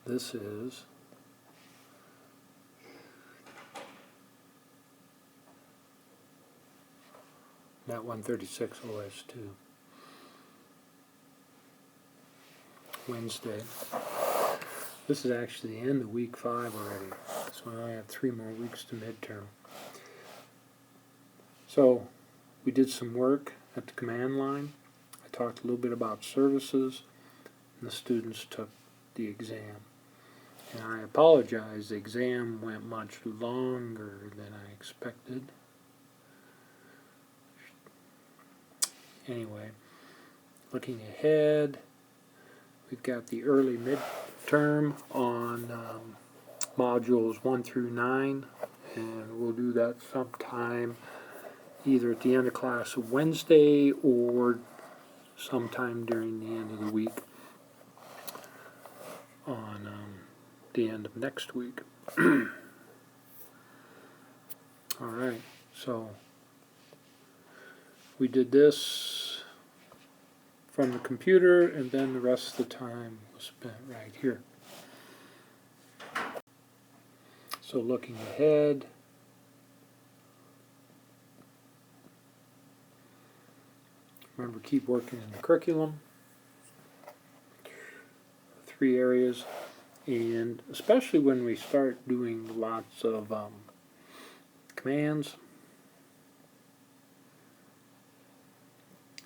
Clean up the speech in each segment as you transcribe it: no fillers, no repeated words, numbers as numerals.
This is NET-136 OS2. Wednesday. This is actually the end of week 5 already, so I only have 3 more weeks to midterm. So we did some work at the command line. I talked a little bit about services, and the students took the exam. And I apologize, the exam went much longer than I expected. Anyway, looking ahead, we've got the early midterm on modules 1 through 9, and we'll do that sometime either at the end of class Wednesday or sometime during the end of the week on the end of next week. Alright, so we did this from the computer, and then the rest of the time was spent right here. So looking ahead, remember, keep working in the curriculum, 3 areas, and especially when we start doing lots of commands,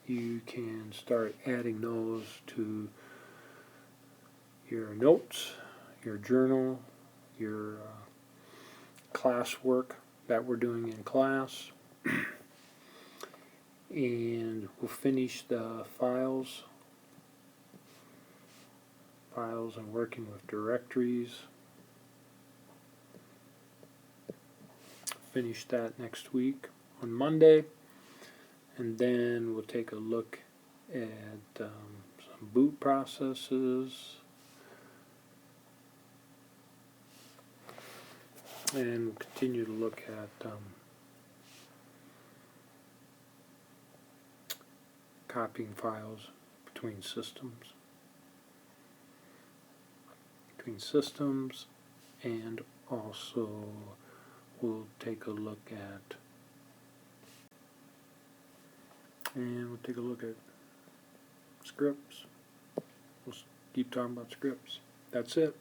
you can start adding those to your notes, your journal, your classwork that we're doing in class. And we'll finish the files and working with directories. Finish that next week on Monday, and then we'll take a look at some boot processes, and we'll continue to look at copying files between systems. And also we'll take a look at scripts. We'll keep talking about scripts. That's it.